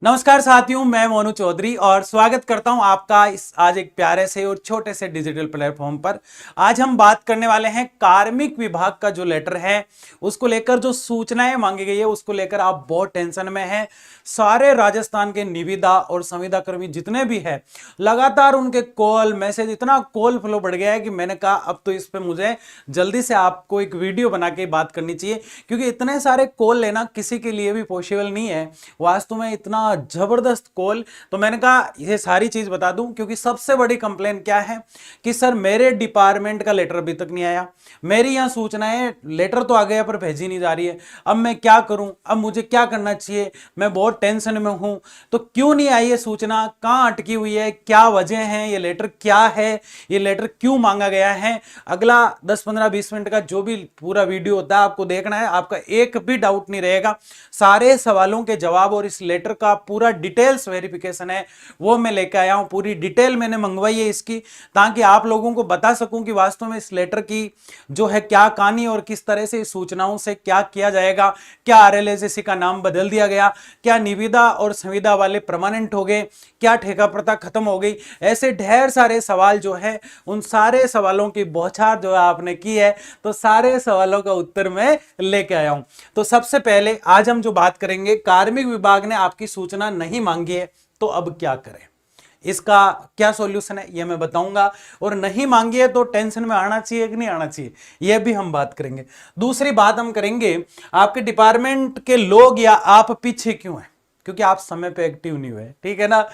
नमस्कार साथियों, मैं मोनू चौधरी और स्वागत करता हूं आपका इस आज एक प्यारे से और छोटे से डिजिटल प्लेटफॉर्म पर। आज हम बात करने वाले हैं कार्मिक विभाग का जो लेटर है उसको लेकर, जो सूचनाएं मांगी गई है उसको लेकर आप बहुत टेंशन में हैं। सारे राजस्थान के निविदा और संविदा कर्मी जितने भी हैं, लगातार उनके कॉल मैसेज, इतना कॉल फ्लो बढ़ गया है कि मैंने कहा अब तो इस पर मुझे जल्दी से आपको एक वीडियो बना के बात करनी चाहिए, क्योंकि इतने सारे कॉल लेना किसी के लिए भी पॉसिबल नहीं है। वास्तव में इतना जबरदस्त कॉल, तो मैंने कहा ये सारी चीज बता दूं, क्योंकि सबसे बड़ी कंप्लेन क्या है कि सर मेरे डिपार्टमेंट का लेटर अभी तक नहीं आया, मेरी यहां सूचनाएं, लेटर तो आ गया पर भेजी नहीं जा रही है, अब मैं क्या करूं, अब मुझे क्या करना चाहिए, मैं बहुत टेंशन में हूं। तो क्यों नहीं आई ये सूचना, कहां अटकी हुई है, क्या वजह है, ये लेटर क्या है, ये लेटर क्यों मांगा गया है। अगला 10-15-20 मिनट का जो भी पूरा वीडियो होता है आपको देखना है, आपका एक भी डाउट नहीं रहेगा। सारे सवालों के जवाब और इस लेटर का पूरा डिटेल्स वेरिफिकेशन है वो मैं लेकर आया हूं, पूरी डिटेल मैंने मंगवाई है इसकी, ताकि आप लोगों को बता सकूं कि वास्तव में इस लेटर की जो है क्या कहानी और किस तरह से इस सूचनाओं से क्या किया जाएगा। क्या आरएलएसएसी का नाम बदल दिया गया, क्या निविदा और संविदा वाले परमानेंट हो गए, क्या ठेका प्रथा खत्म हो गई, ऐसे ढेर सारे सवाल जो है, उन सारे सवालों की बौछार जो है आपने की है, तो सारे सवालों का उत्तर मैं लेके आया हूं। तो सबसे पहले आज हम जो बात करेंगे, कार्मिक विभाग ने आपकी सूचना नहीं मांगी है तो अब क्या करें, इसका क्या सॉल्यूशन है ये मैं बताऊंगा। और नहीं मांगी है तो टेंशन में आना चाहिए कि नहीं आना चाहिए, यह भी हम बात करेंगे। दूसरी बात हम करेंगे, आपके डिपार्टमेंट के लोग या आप पीछे क्यों हैं, क्योंकि आप समय पे एक्टिव नहीं हुए, ठीक है ना।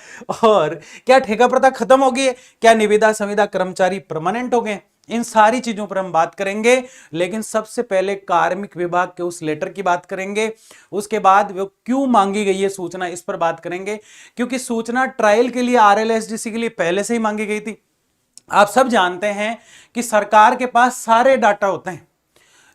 और क्या ठेका प्रथा खत्म हो गई है, क्या निविदा संविदा कर्मचारी परमानेंट हो गए, इन सारी चीजों पर हम बात करेंगे। लेकिन सबसे पहले कार्मिक विभाग के उस लेटर की बात करेंगे, उसके बाद वो क्यों मांगी गई है सूचना, इस पर बात करेंगे। क्योंकि सूचना ट्रायल के लिए आरएलएसडीसी के लिए पहले से ही मांगी गई थी। आप सब जानते हैं कि सरकार के पास सारे डाटा होते हैं,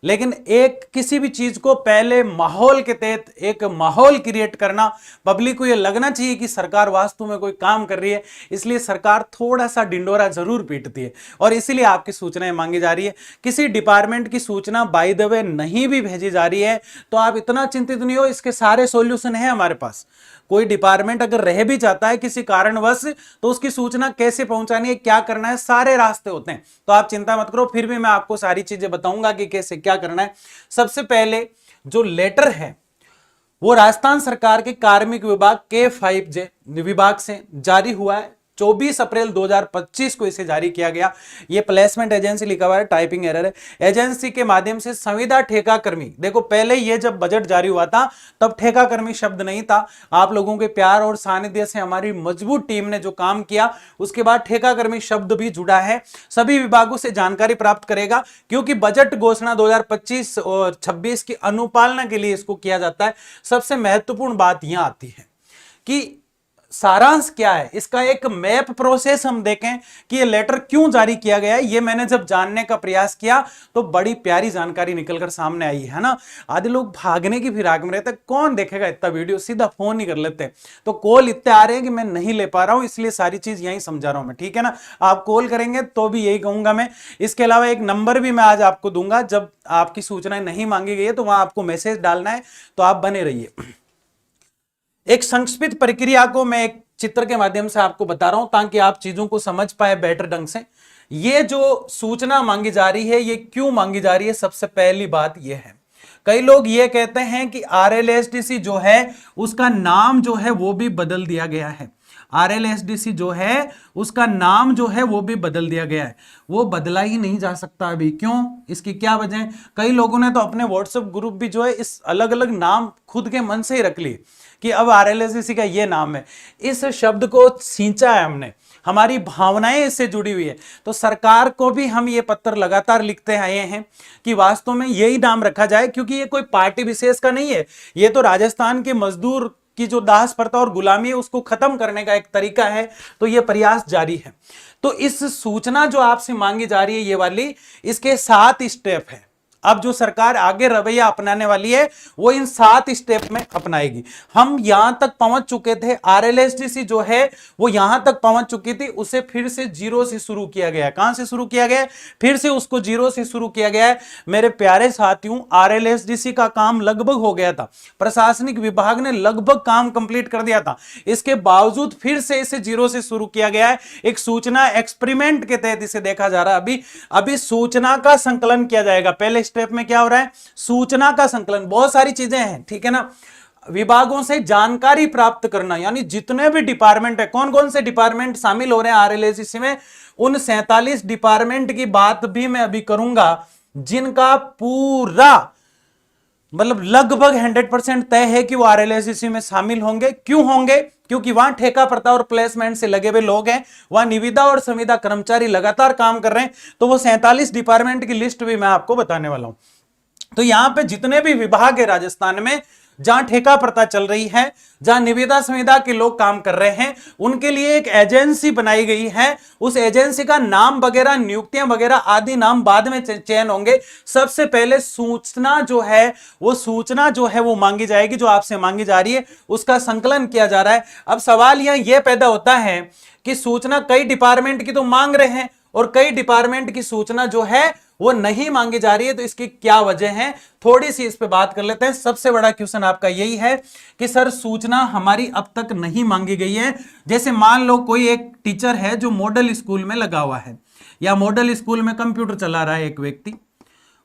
लेकिन एक किसी भी चीज को पहले माहौल के तहत एक माहौल क्रिएट करना, पब्लिक को यह लगना चाहिए कि सरकार वास्तव में कोई काम कर रही है, इसलिए सरकार थोड़ा सा डिंडोरा जरूर पीटती है और इसीलिए आपकी सूचनाएं मांगी जा रही है। किसी डिपार्टमेंट की सूचना बाय द वे नहीं भी भेजी जा रही है तो आप इतना चिंतित नहीं हो, इसके सारे सॉल्यूशन है हमारे पास। कोई डिपार्टमेंट अगर रह भी जाता है किसी कारणवश, तो उसकी सूचना कैसे पहुंचानी है, क्या करना है, सारे रास्ते होते हैं। तो आप चिंता मत करो, फिर भी मैं आपको सारी चीजें बताऊंगा कि कैसे क्या करना है। सबसे पहले जो लेटर है वो राजस्थान सरकार के कार्मिक विभाग K5J विभाग से जारी हुआ है। 24 अप्रैल 2025 को इसे जारी किया गया। ये प्लेसमेंट एजेंसी लिखा हुआ है, टाइपिंग एरर है। एजेंसी के माध्यम से संविदा ठेका कर्मी, देखो पहले ये जब बजट जारी हुआ था तब ठेका कर्मी शब्द नहीं था। आप लोगों के प्यार और सानिध्य से हमारी मजबूत टीम ने जो काम किया, उसके बाद ठेका कर्मी शब्द भी जुड़ा है। सभी विभागों से जानकारी प्राप्त करेगा, क्योंकि बजट घोषणा 2025 और 26 की अनुपालना के लिए इसको किया जाता है। सबसे महत्वपूर्ण बात यहां आती है कि सारांश क्या है, इसका एक मैप प्रोसेस हम देखें कि ये लेटर क्यों जारी किया गया है। ये मैंने जब जानने का प्रयास किया तो बड़ी प्यारी जानकारी निकलकर सामने आई है ना। आधे लोग भागने की फिराक में रहते, कौन देखेगा इतना वीडियो, सीधा फोन ही कर लेते। तो कॉल इतने आ रहे हैं कि मैं नहीं ले पा रहा हूं, इसलिए सारी चीज यही समझा रहा हूं मैं, ठीक है ना। आप कॉल करेंगे तो भी यही कहूंगा मैं। इसके अलावा एक नंबर भी मैं आज आपको दूंगा, जब आपकी सूचनाएं नहीं मांगी गई है तो वहां आपको मैसेज डालना है, तो आप बने रहिए। एक संक्षिप्त प्रक्रिया को मैं एक चित्र के माध्यम से आपको बता रहा हूं ताकि आप चीजों को समझ पाए बेटर ढंग से। ये जो सूचना मांगी जा रही है ये क्यों मांगी जा रही है, सबसे पहली बात ये है, कई लोग ये कहते हैं कि आरएलएसडीसी जो है उसका नाम जो है वो भी बदल दिया गया है। आरएलएसडीसी जो है उसका नाम जो है वो भी बदल दिया गया है, वो बदला ही नहीं जा सकता अभी। क्यों, इसकी क्या वजह है? कई लोगों ने तो अपने व्हाट्सएप ग्रुप भी जो है इस अलग अलग नाम खुद के मन से ही रख लिए कि अब आरएलएसडीसी का ये नाम है। इस शब्द को सींचा है हमने, हमारी भावनाएं इससे जुड़ी हुई है। तो सरकार को भी हम ये पत्र लगातार लिखते आए हैं कि वास्तव में यही नाम रखा जाए, क्योंकि ये कोई पार्टी विशेष का नहीं है, ये तो राजस्थान के मजदूर की जो दास प्रथा और गुलामी है उसको खत्म करने का एक तरीका है। तो ये प्रयास जारी है। तो इस सूचना जो आपसे मांगी जा रही है ये वाली, इसके 7 स्टेप है। अब जो सरकार आगे रवैया अपनाने वाली है वो इन 7 स्टेप में अपनाएगी। हम यहां तक पहुंच चुके थे, आरएलएसडीसी जो है वो यहां तक पहुंच चुकी थी, उसे फिर से जीरो से शुरू किया गया। कहां से शुरू किया गया? फिर से उसको जीरो से शुरू किया गया है। मेरे प्यारे साथियों, आरएलएसडीसी का काम लगभग हो गया था, प्रशासनिक विभाग ने लगभग काम कंप्लीट कर दिया था, इसके बावजूद फिर से इसे जीरो से शुरू किया गया है। एक सूचना एक्सपेरिमेंट के तहत इसे देखा जा रहा है। अभी सूचना का संकलन किया जाएगा। पहले स्टेप में क्या हो रहा है? सूचना का संकलन। बहुत सारी चीजें हैं, ठीक है ना। विभागों से जानकारी प्राप्त करना, यानी जितने भी डिपार्टमेंट है, कौन कौन से डिपार्टमेंट शामिल हो रहे हैं आरएलएसडीसी में, उन 47 डिपार्टमेंट की बात भी मैं अभी करूंगा, जिनका पूरा मतलब लगभग 100% तय है कि वो आरएलएसडीसी में शामिल होंगे। क्यों होंगे? क्योंकि वहां ठेका प्रथा और प्लेसमेंट से लगे हुए लोग हैं, वहां निविदा और संविदा कर्मचारी लगातार काम कर रहे हैं। तो वो 47 डिपार्टमेंट की लिस्ट भी मैं आपको बताने वाला हूं। तो यहां पे जितने भी विभाग है राजस्थान में, जहां ठेका प्रथा चल रही है, जहां निविदा संविदा के लोग काम कर रहे हैं, उनके लिए एक एजेंसी बनाई गई है। उस एजेंसी का नाम वगैरह, नियुक्तियां वगैरह आदि नाम बाद में चयन होंगे। सबसे पहले सूचना जो है वो मांगी जाएगी, जो आपसे मांगी जा रही है, उसका संकलन किया जा रहा है। अब सवाल यह पैदा होता है कि सूचना कई डिपार्टमेंट की तो मांग रहे हैं और कई डिपार्टमेंट की सूचना जो है वो नहीं मांगी जा रही है, तो इसकी क्या वजह है, थोड़ी सी इस पे बात कर लेते हैं। सबसे बड़ा क्वेश्चन आपका यही है कि सर सूचना हमारी अब तक नहीं मांगी गई है। जैसे मान लो कोई एक टीचर है जो मॉडल स्कूल में लगा हुआ है, या मॉडल स्कूल में कंप्यूटर चला रहा है एक व्यक्ति,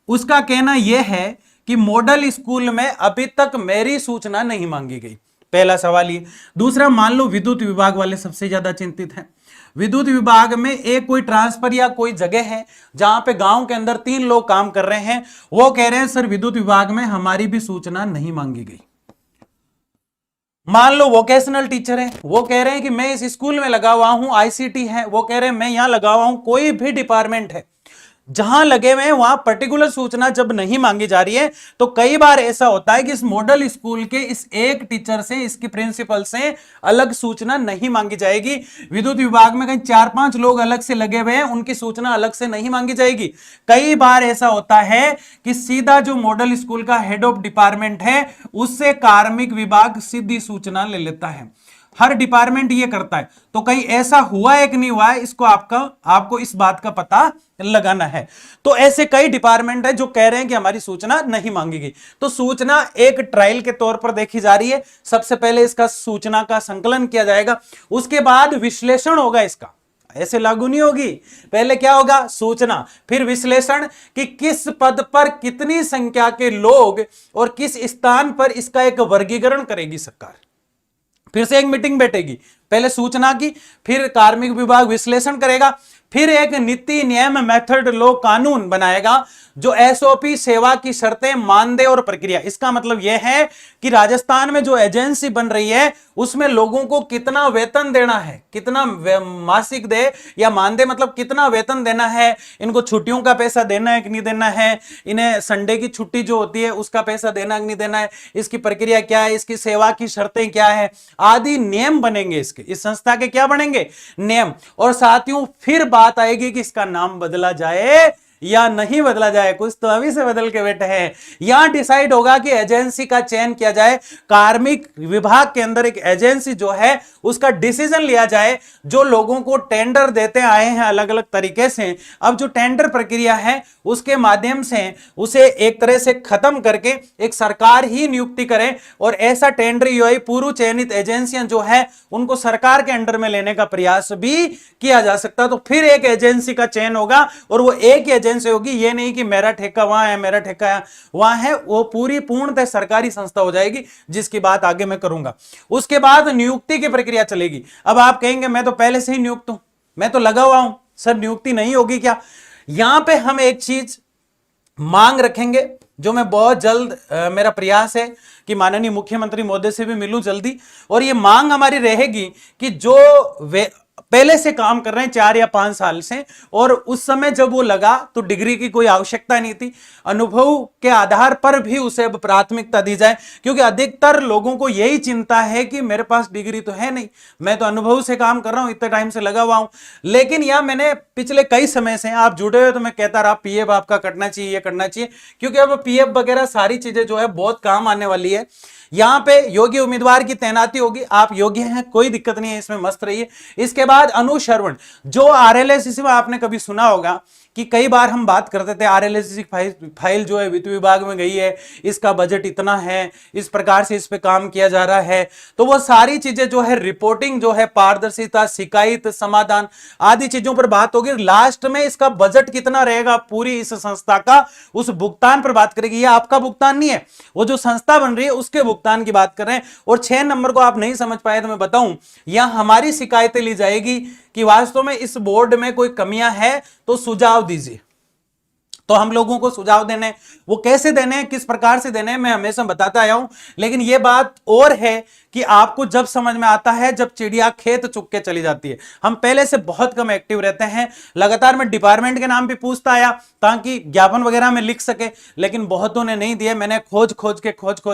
उसका कहना यह है कि मॉडल स्कूल में अभी तक मेरी सूचना नहीं मांगी गई। पहला सवाल ये। दूसरा, मान लो विद्युत विभाग वाले सबसे ज्यादा चिंतित हैं। विद्युत विभाग में एक कोई ट्रांसफर या कोई जगह है जहां पे गांव के अंदर 3 लोग काम कर रहे हैं, वो कह रहे हैं सर विद्युत विभाग में हमारी भी सूचना नहीं मांगी गई। मान लो वोकेशनल टीचर है, वो कह रहे हैं कि मैं इस स्कूल में लगा हुआ हूं, आईसीटी है, वो कह रहे हैं मैं यहां लगा हुआ हूं। कोई भी डिपार्टमेंट है जहां लगे हुए हैं वहां पर्टिकुलर सूचना जब नहीं मांगी जा रही है, तो कई बार ऐसा होता है कि इस मॉडल स्कूल के इस एक टीचर से, इसके प्रिंसिपल से अलग सूचना नहीं मांगी जाएगी। विद्युत विभाग में कहीं 4-5 लोग अलग से लगे हुए हैं, उनकी सूचना अलग से नहीं मांगी जाएगी। कई बार ऐसा होता है कि सीधा जो मॉडल स्कूल का हेड ऑफ डिपार्टमेंट है उससे कार्मिक विभाग सीधी सूचना ले लेता है। हर डिपार्टमेंट ये करता है। तो कहीं ऐसा हुआ है कि नहीं हुआ है, इसको आपको इस बात का पता लगाना है। तो ऐसे कई डिपार्टमेंट है जो कह रहे हैं कि हमारी सूचना नहीं मांगी गई। तो सूचना एक ट्रायल के तौर पर देखी जा रही है। सबसे पहले इसका सूचना का संकलन किया जाएगा, उसके बाद विश्लेषण होगा इसका। ऐसे लागू नहीं होगी। पहले क्या होगा? सूचना, फिर विश्लेषण कि किस पद पर कितनी संख्या के लोग और किस स्थान पर इसका एक वर्गीकरण करेगी सरकार। फिर से एक मीटिंग बैठेगी, पहले सूचना की, फिर कार्मिक विभाग विश्लेषण करेगा, फिर एक नीति नियम मेथड लॉ कानून बनाएगा जो एसओपी, सेवा की शर्तें, मानदेय और प्रक्रिया। इसका मतलब यह है कि राजस्थान में जो एजेंसी बन रही है उसमें लोगों को कितना वेतन देना है, कितना मासिक दे या मानदेय, मतलब कितना वेतन देना है, इनको छुट्टियों का पैसा देना है कि नहीं देना है, इन्हें संडे की छुट्टी जो होती है उसका पैसा देना है कि नहीं देना है, इसकी प्रक्रिया क्या है, इसकी सेवा की शर्तें क्या है, आदि नियम बनेंगे। इसके इस संस्था के क्या बनेंगे? नियम। और साथियों फिर बात आएगी कि इसका नाम बदला जाए या नहीं बदला जाए। कुछ तो अभी से बदल के बैठे हैं। यहां डिसाइड होगा कि एजेंसी का चयन किया जाए, कार्मिक विभाग के अंदर एक एजेंसी जो है उसका डिसीजन लिया जाए। जो लोगों को टेंडर देते आए हैं अलग अलग तरीके से, अब जो टेंडर प्रक्रिया है उसके माध्यम से उसे एक तरह से खत्म करके एक सरकार ही नियुक्ति करे, और ऐसा टेंडर यूआई पूर्व चयनित एजेंसियां जो है उनको सरकार के अंडर में लेने का प्रयास भी किया जा सकता है। तो फिर एक एजेंसी का चयन होगा, और वो एक एजेंसी होगी, ये नहीं कि मेरा ठेका वहां है, मेरा ठेका वहां है, वो पूरी पूर्णतः सरकारी संस्था हो जाएगी, जिसकी बात आगे मैं करूंगा। उसके बाद नियुक्ति की प्रक्रिया चलेगी। अब आप कहेंगे मैं तो पहले से ही नियुक्त हूं, मैं तो लगा हुआ हूं, सर नियुक्ति नहीं होगी क्या? यहां पे हम एक चीज मांग रखेंगे जो मैं बहुत जल्द, मेरा प्रयास है कि माननीय मुख्यमंत्री महोदय से भी मिलूं जल्दी, और ये मांग हमारी रहेगी कि जो पहले से काम कर रहे हैं 4 या 5 साल से, और उस समय जब वो लगा तो डिग्री की कोई आवश्यकता नहीं थी, अनुभव के आधार पर भी उसे अब प्राथमिकता दी जाए, क्योंकि अधिकतर लोगों को यही चिंता है कि मेरे पास डिग्री तो है नहीं, मैं तो अनुभव से काम कर रहा हूं, इतने टाइम से लगा हुआ हूं। लेकिन यह मैंने पिछले कई समय से, आप जुड़े हुए तो मैं कहता रहा पीएफ आपका कटना चाहिए, ये करना चाहिए, क्योंकि अब पीएफ वगैरह सारी चीजें जो है बहुत काम आने वाली है। यहां पे योग्य उम्मीदवार की तैनाती होगी, आप योग्य हैं, कोई दिक्कत नहीं है, इसमें मस्त रहिए। इसके बाद अनुश्रवण, जो आरएलएससी में आपने कभी सुना होगा कि कई बार हम बात करते थे आरएलएससी फाइल जो है वित्त विभाग में गई है, इसका बजट इतना है, इस प्रकार से इस पे काम किया जा रहा है, तो वो सारी चीजें जो है रिपोर्टिंग जो है, पारदर्शिता, शिकायत समाधान आदि चीजों पर बात होगी। लास्ट में इसका बजट कितना रहेगा पूरी इस संस्था का, उस भुगतान पर बात करेगी। ये आपका भुगतान नहीं है, वो जो संस्था बन रही है उसके भुगतान की बात कर रहे हैं। और 6 नंबर को आप नहीं समझ पाए तो मैं बताऊं, यहां हमारी शिकायतें ली जाएगी कि वास्तव में इस बोर्ड में कोई कमियां हैं तो सुझाव दीजिए। तो हम लोगों को सुझाव देने, वो कैसे देने हैं, किस प्रकार से देने हैं, मैं हमेशा बताता आया हूं। लेकिन यह बात और है कि आपको जब समझ में आता है जब चिड़िया खेत चुग के चली जाती है। हम पहले से बहुत कम एक्टिव रहते हैं, लगातार मैं डिपार्टमेंट के नाम भी पूछता आया ताकि ज्ञापन वगैरह में लिख सके, लेकिन बहुतों ने नहीं दिए। मैंने खोज खोज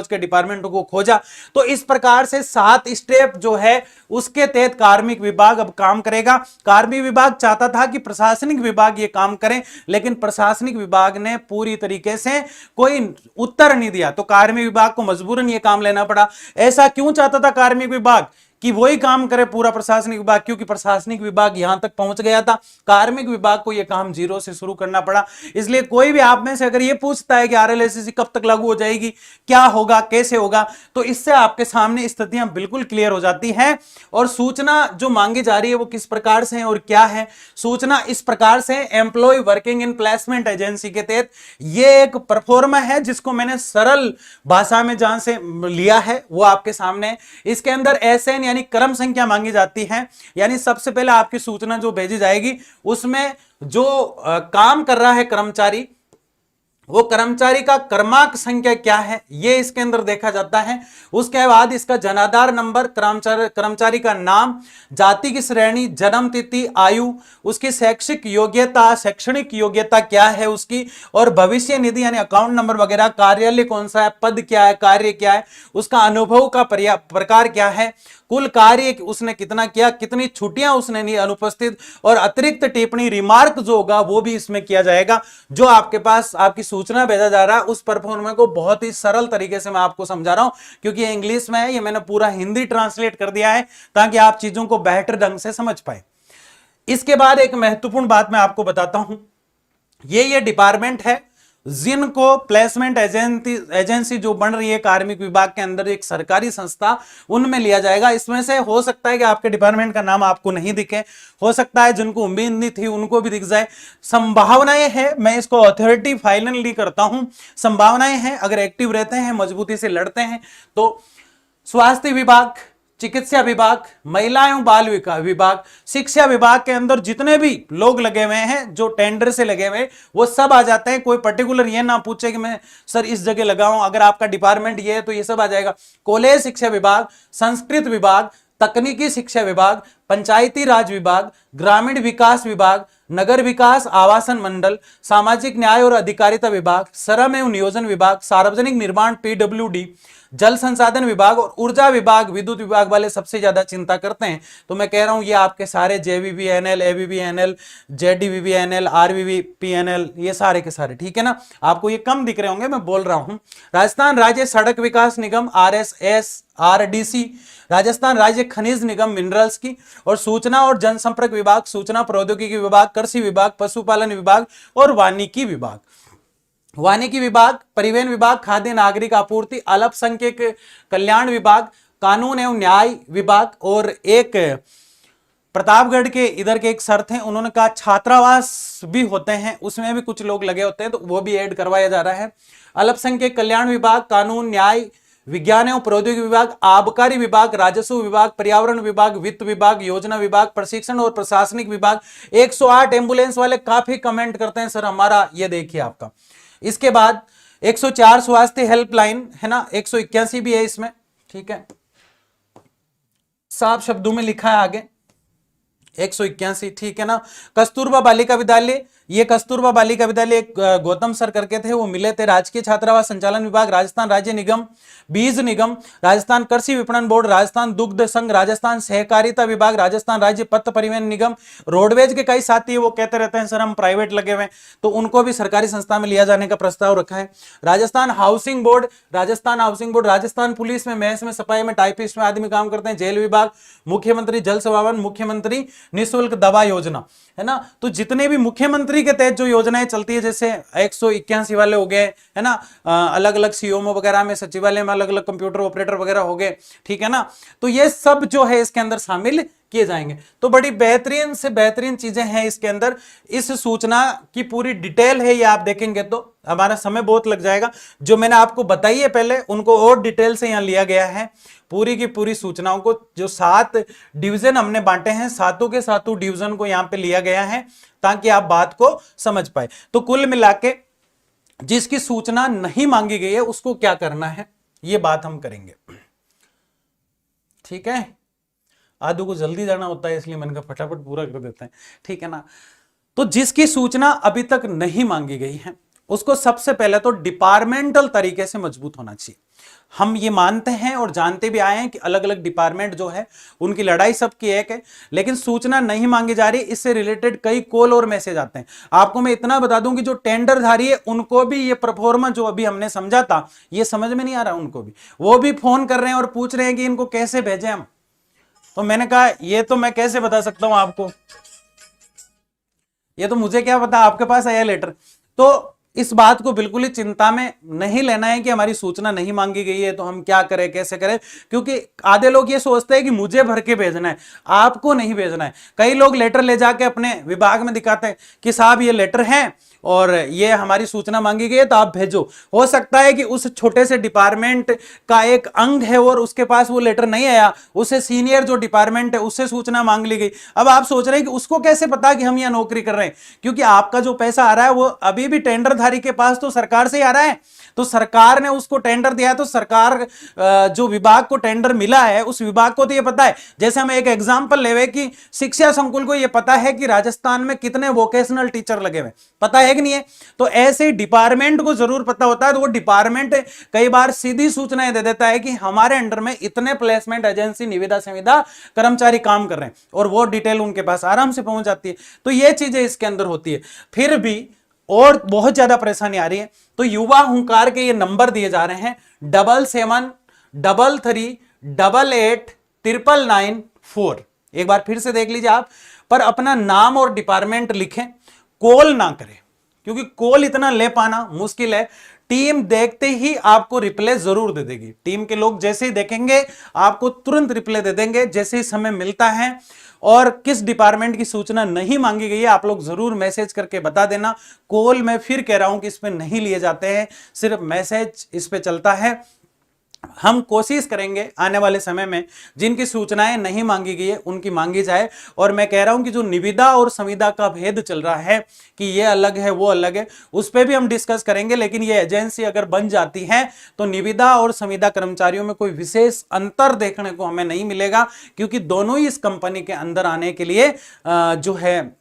के डिपार्टमेंटों को खोजा। तो इस प्रकार से 7 स्टेप जो है उसके तहत कार्मिक विभाग अब काम करेगा। कार्मिक विभाग चाहता था कि प्रशासनिक विभाग ये काम करें, लेकिन प्रशासनिक विभाग ने पूरी तरीके से कोई उत्तर नहीं दिया, तो कार्मिक विभाग को मजबूरन ये काम लेना पड़ा। ऐसा क्यों चाहता था कार्मिक विभाग कि वही काम करे पूरा प्रशासनिक विभाग, क्योंकि प्रशासनिक विभाग यहां तक पहुंच गया था, कार्मिक विभाग को यह काम जीरो से शुरू करना पड़ा। इसलिए कोई भी आप में से अगर यह पूछता है कि आरएलएससी कब तक लागू हो जाएगी, क्या होगा, कैसे होगा, तो इससे आपके सामने स्थितियां बिल्कुल क्लियर हो जाती हैं। और सूचना जो मांगी जा रही है वो किस प्रकार से है और क्या है। सूचना इस प्रकार से, employ working in placement agency के तहत ये एक परफॉर्मा है जिसको मैंने सरल भाषा में जहां से लिया है वो आपके सामने है। इसके अंदर एसएन यानी क्रम संख्या मांगी जाती है, यानी सबसे पहले आपकी सूचना जो भेजी जाएगी उसमें जो काम कर रहा है कर्मचारी, वो कर्मचारी का क्रमांक संख्या क्या है ये इसके अंदर देखा जाता है। उसके बाद इसका जनाधार नंबर, कर्मचारी का नाम, जाति की श्रेणी, जन्म तिथि, आयु, उसकी शैक्षिक योग्यता क्या है उसकी, और भविष्य निधि यानी अकाउंट नंबर वगैरह, कार्यालय कौन सा है, पद क्या है, कार्य क्या है, उसका अनुभव का प्रकार क्या है, कुल कार्य उसने कितना किया, कितनी छुट्टियां उसने नहीं अनुपस्थित, और अतिरिक्त टिप्पणी रिमार्क जो होगा वो भी इसमें किया जाएगा। जो आपके पास आपकी सूचना भेजा जा रहा है उस परफॉर्मा को बहुत ही सरल तरीके से मैं आपको समझा रहा हूं, क्योंकि ये इंग्लिश में है, ये मैंने पूरा हिंदी ट्रांसलेट कर दिया है ताकि आप चीजों को बेहतर ढंग से समझ पाए। इसके बाद एक महत्वपूर्ण बात मैं आपको बताता हूं, ये डिपार्टमेंट है जिनको प्लेसमेंट एजेंसी जो बन रही है कार्मिक विभाग के अंदर, एक सरकारी संस्था, उनमें लिया जाएगा। इसमें से हो सकता है कि आपके डिपार्टमेंट का नाम आपको नहीं दिखे, हो सकता है जिनको उम्मीद नहीं थी उनको भी दिख जाए। संभावनाएं हैं, मैं इसको अथॉरिटी फाइनल नहीं करता हूं, संभावनाएं हैं, अगर एक्टिव रहते हैं, मजबूती से लड़ते हैं तो स्वास्थ्य विभाग, चिकित्सा विभाग, महिला एवं बाल विकास विभाग, शिक्षा विभाग के अंदर जितने भी लोग लगे हुए हैं जो टेंडर से लगे हुए वो सब आ जाते हैं। कोई पर्टिकुलर ये ना पूछे कि मैं सर इस जगह लगा हूं, अगर आपका डिपार्टमेंट ये है तो ये सब आ जाएगा। कॉलेज शिक्षा विभाग, संस्कृत विभाग, तकनीकी शिक्षा विभाग, पंचायती राज विभाग, ग्रामीण विकास विभाग, नगर विकास आवासन मंडल, सामाजिक न्याय और अधिकारिता विभाग, श्रम एवं नियोजन विभाग, सार्वजनिक निर्माण पीडब्ल्यूडी, जल संसाधन विभाग और ऊर्जा विभाग, विद्युत विभाग वाले सबसे ज्यादा चिंता करते हैं। तो मैं कह रहा हूं ये आपके सारे जेवीवीएनएल, एवीवीएनएल, जेडीवीवीएनएल, आरवीवीपीएनएल, ये सारे के सारे, ठीक है ना। आपको ये कम दिख रहे होंगे, मैं बोल रहा हूं। राजस्थान राज्य सड़क विकास निगम आरएसएस आरडीसी, राजस्थान राज्य खनिज निगम मिनरल्स की, और सूचना और जनसंपर्क विभाग, सूचना प्रौद्योगिकी विभाग, कृषि विभाग, पशुपालन विभाग और वानिकी विभाग। वानिकी विभाग, परिवहन विभाग, खाद्य नागरिक आपूर्ति, अल्पसंख्यक कल्याण विभाग, कानून एवं न्याय विभाग, और एक प्रतापगढ़ के इधर के एक सर थे, उन्होंने कहा छात्रावास भी होते हैं, उसमें भी कुछ लोग लगे होते हैं, तो वो भी ऐड करवाया जा रहा है। अल्पसंख्यक कल्याण विभाग, कानून न्याय, विज्ञान एवं प्रौद्योगिकी विभाग, आबकारी विभाग, राजस्व विभाग, पर्यावरण विभाग, वित्त विभाग, योजना विभाग, प्रशिक्षण और प्रशासनिक विभाग। 108 एम्बुलेंस वाले काफी कमेंट करते हैं सर हमारा ये देखिए आपका। इसके बाद 104 स्वास्थ्य हेल्पलाइन है ना, 181 भी है इसमें, ठीक है, साफ शब्दों में लिखा है आगे। 181, ठीक है ना। कस्तूरबा बालिका विद्यालय, ये कस्तूरबा बालिका विद्यालय एक गौतम सर करके थे, वो मिले थे। राजकीय छात्रावास संचालन विभाग, राजस्थान राज्य निगम बीज निगम, राजस्थान कृषि विपणन बोर्ड, राजस्थान दुग्ध संघ, राजस्थान सहकारिता विभाग, राजस्थान राज्य पथ परिवहन निगम। रोडवेज के कई साथी वो कहते रहते हैं सर हम प्राइवेट लगे हुए, तो उनको भी सरकारी संस्था में लिया जाने का प्रस्ताव रखा है। Rajasthan housing board, Rajasthan housing board, Rajasthan police में महस में सफाई में टाइपिस्ट में आदमी काम करते हैं। जेल विभाग, मुख्यमंत्री जल संवाहन, मुख्यमंत्री निःशुल्क दवा योजना, है ना। तो जितने भी मुख्यमंत्री के तहत जो योजनाएं चलती है, जैसे 181 वाले हो गए, है ना, अलग अलग सीओमओ वगैरह में, सचिवालय में अलग अलग कंप्यूटर ऑपरेटर वगैरह हो गए, ठीक है ना। तो ये सब जो है इसके अंदर शामिल किए जाएंगे। तो बड़ी बेहतरीन से बेहतरीन चीजें हैं इसके अंदर। इस सूचना की पूरी डिटेल है, ये आप देखेंगे तो हमारा समय बहुत लग जाएगा। जो मैंने आपको बताई है पहले, उनको और डिटेल से यहां लिया गया है। पूरी की पूरी सूचनाओं को, जो 7 डिवीजन हमने बांटे हैं, सातों के सातों डिवीजन को यहां पे लिया गया है ताकि आप बात को समझ पाए। तो कुल मिला के जिसकी सूचना नहीं मांगी गई है उसको क्या करना है, ये बात हम करेंगे, ठीक है। आदू को जल्दी जाना होता है, इसलिए मैंने कहा फटाफट पूरा कर देते हैं, ठीक है ना। तो जिसकी सूचना अभी तक नहीं मांगी गई है उसको सबसे पहले तो डिपार्टमेंटल तरीके से मजबूत होना चाहिए। हम ये मानते हैं और जानते भी आए हैं कि अलग अलग डिपार्टमेंट जो है उनकी लड़ाई सबकी एक है, लेकिन सूचना नहीं मांगी जा रही, इससे रिलेटेड कई कॉल और मैसेज आते हैं। आपको मैं इतना बता दूं कि जो टेंडरधारी है उनको भी ये परफॉर्मेंस जो अभी हमने समझा था ये समझ में नहीं आ रहा उनको भी, वो भी फोन कर रहे हैं और पूछ रहे हैं कि इनको कैसे भेजें हम। तो मैंने कहा ये तो मैं कैसे बता सकता हूं आपको, ये तो मुझे क्या पता, आपके पास आया लेटर। तो इस बात को बिल्कुल ही चिंता में नहीं लेना है कि हमारी सूचना नहीं मांगी गई है तो हम क्या करें कैसे करें, क्योंकि आधे लोग ये सोचते हैं कि मुझे भर के भेजना है, आपको नहीं भेजना है। कई लोग लेटर ले जाके अपने विभाग में दिखाते हैं कि साहब ये लेटर है और ये हमारी सूचना मांगी गई है तो आप भेजो। हो सकता है कि उस छोटे से डिपार्टमेंट का एक अंग है और उसके पास वो लेटर नहीं आया, उससे सीनियर जो डिपार्टमेंट है उससे सूचना मांग ली गई। अब आप सोच रहे हैं कि उसको कैसे पता कि हम यहाँ नौकरी कर रहे हैं, क्योंकि आपका जो पैसा आ रहा है वो अभी भी टेंडरधारी के पास तो सरकार से ही आ रहा है। तो सरकार ने उसको टेंडर दिया है, तो सरकार जो विभाग को टेंडर मिला है उस विभाग को तो ये पता है। जैसे हम एक एग्जांपल लेवे कि शिक्षा संकुल को ये पता है कि राजस्थान में कितने वोकेशनल टीचर लगे हुए, पता है कि नहीं है। तो ऐसे डिपार्टमेंट को जरूर पता होता है, तो वो डिपार्टमेंट कई बार सीधी सूचनाएं दे देता है कि हमारे अंडर में इतने प्लेसमेंट एजेंसी निविदा संविदा कर्मचारी काम कर रहे हैं, और वो डिटेल उनके पास आराम से पहुंच जाती है। तो ये चीजें इसके अंदर होती है। फिर भी और बहुत ज्यादा परेशानी आ रही है, तो युवा हुंकार के ये नंबर दिए जा रहे हैं 7733888994। एक बार फिर से देख लीजिए आप, पर अपना नाम और डिपार्टमेंट लिखें, कॉल ना करें, क्योंकि कॉल इतना ले पाना मुश्किल है। टीम देखते ही आपको रिप्लाई जरूर दे देगी। टीम के लोग जैसे ही देखेंगे आपको तुरंत रिप्लाई दे देंगे जैसे ही समय मिलता है। और किस डिपार्टमेंट की सूचना नहीं मांगी गई है आप लोग जरूर मैसेज करके बता देना। कॉल मैं फिर कह रहा हूं कि इस पे नहीं लिए जाते हैं, सिर्फ मैसेज इस पे चलता है। हम कोशिश करेंगे आने वाले समय में जिनकी सूचनाएं नहीं मांगी गई है उनकी मांगी जाए। और मैं कह रहा हूं कि जो निविदा और संविदा का भेद चल रहा है कि ये अलग है वो अलग है, उस पर भी हम डिस्कस करेंगे। लेकिन ये एजेंसी अगर बन जाती है तो निविदा और संविदा कर्मचारियों में कोई विशेष अंतर देखने को हमें नहीं मिलेगा, क्योंकि दोनों ही इस कंपनी के अंदर आने के लिए जो है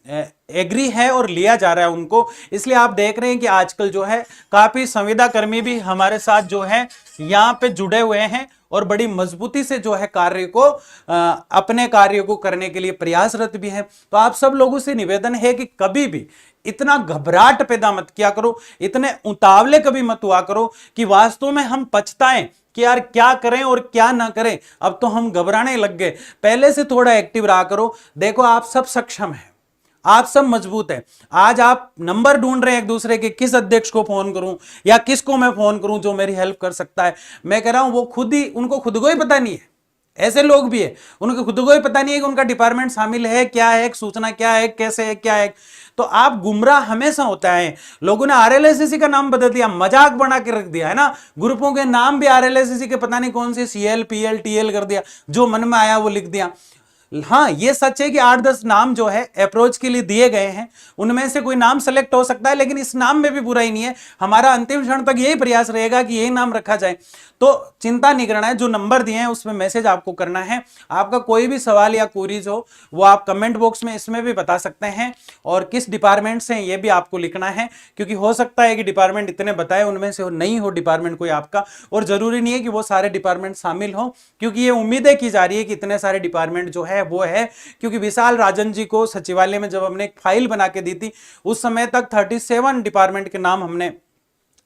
एग्री है और लिया जा रहा है उनको। इसलिए आप देख रहे हैं कि आजकल जो है काफी संविदा कर्मी भी हमारे साथ जो है यहाँ पे जुड़े हुए हैं और बड़ी मजबूती से जो है कार्य को अपने कार्य को करने के लिए प्रयासरत भी है। तो आप सब लोगों से निवेदन है कि कभी भी इतना घबराहट पैदा मत किया करो, इतने उतावले कभी मत हुआ करो कि वास्तव में हम पछताएं कि यार क्या करें और क्या ना करें। अब तो हम घबराने लग गए, पहले से थोड़ा एक्टिव रहा करो। देखो आप सब सक्षम हैं, आप सब मजबूत है। आज आप नंबर ढूंढ रहे हैं एक दूसरे के, किस अध्यक्ष को फोन करूं या किसको मैं फोन करूं जो मेरी हेल्प कर सकता है। मैं कह रहा हूं वो खुद ही, उनको खुद को ही पता नहीं है। ऐसे लोग भी है, उनको खुद को ही पता नहीं है कि उनका डिपार्टमेंट शामिल है, क्या है, सूचना क्या है, कैसे है, क्या है। तो आप गुमराह हमेशा होता है। लोगों ने आरएलएससीसी का नाम बदल दिया, मजाक बना के रख दिया है ना। ग्रुपों के नाम भी आरएलएससीसी के पता नहीं कौन से CL PL TL कर दिया, जो मन में आया वो लिख दिया। हाँ, ये सच है कि 8-10 नाम जो है अप्रोच के लिए दिए गए हैं, उनमें से कोई नाम सेलेक्ट हो सकता है, लेकिन इस नाम में भी बुराई नहीं है। हमारा अंतिम क्षण तक यही प्रयास रहेगा कि यही नाम रखा जाए। तो चिंता नहीं करना है, जो नंबर दिए हैं उसमें मैसेज आपको करना है। आपका कोई भी सवाल या क्वेरीज हो वो आप कमेंट बॉक्स में इसमें भी बता सकते हैं, और किस डिपार्टमेंट से ये भी आपको लिखना है, क्योंकि हो सकता है कि डिपार्टमेंट इतने बताए उनमें से नहीं हो डिपार्टमेंट कोई आपका, और जरूरी नहीं है कि वो सारे डिपार्टमेंट शामिल हो, क्योंकि ये उम्मीदें की जा रही है कि इतने सारे डिपार्टमेंट जो है वो है, क्योंकि विशाल राजन जी को सचिवालय में जब हमने एक फाइल बना के दी थी उस समय तक 37 डिपार्टमेंट के नाम हमने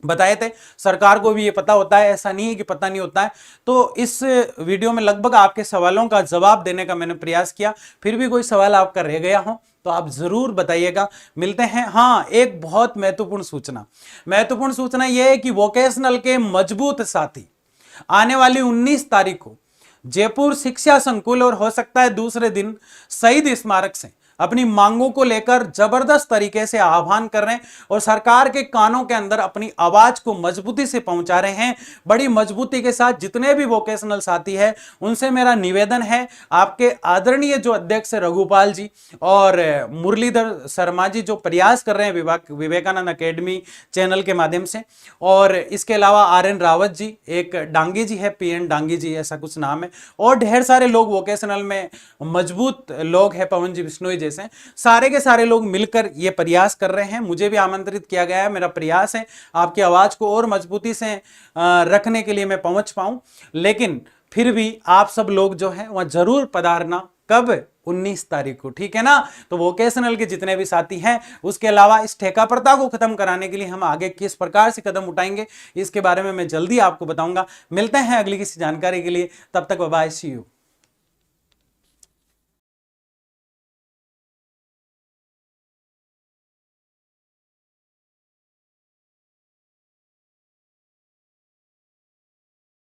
बताए थे। सरकार को भी ये पता होता है, ऐसा नहीं है कि पता नहीं होता है। तो इस वीडियो में लगभग आपके सवालों का जवाब देने का मैंने प्रयास किया। फिर भी कोई सवाल आपका रह गया हो तो आप जरूर बताइएगा। मिलते हैं। हाँ, एक बहुत महत्वपूर्ण सूचना यह है कि वोकेशनल के मजबूत साथी आने वाली 19 तारीख को जयपुर शिक्षा संकुल और हो सकता है दूसरे दिन शहीद स्मारक से अपनी मांगों को लेकर जबरदस्त तरीके से आह्वान कर रहे हैं और सरकार के कानों के अंदर अपनी आवाज को मजबूती से पहुंचा रहे हैं, बड़ी मजबूती के साथ। जितने भी वोकेशनल साथी हैं उनसे मेरा निवेदन है, आपके आदरणीय जो अध्यक्ष रघुपाल जी और मुरलीधर शर्मा जी जो प्रयास कर रहे हैं विवेकानंद अकेडमी चैनल के माध्यम से, और इसके अलावा RN रावत जी, एक डांगी जी है, PN डांगी जी ऐसा कुछ नाम है, और ढेर सारे लोग वोकेशनल में मजबूत लोग हैं, पवन जी बिश्नोई जैसे, सारे के सारे लोग मिलकर ये प्रयास कर रहे हैं। मुझे भी आमंत्रित किया गया है। मेरा प्रयास है आपकी आवाज को और मजबूती से रखने के लिए मैं पहुंच पाऊं, लेकिन फिर भी आप सब लोग जो है वहां जरूर पधारना। कब? 19 तारीख को, ठीक है ना। तो वोकेशनल के जितने भी साथी हैं, उसके अलावा इस ठेका प्रथा को खत्म कराने के लिए हम आगे किस प्रकार से कदम उठाएंगे इसके बारे में मैं जल्दी आपको बताऊंगा। मिलते हैं अगली किसी जानकारी के लिए, तब तक बाय बाय, सी यू।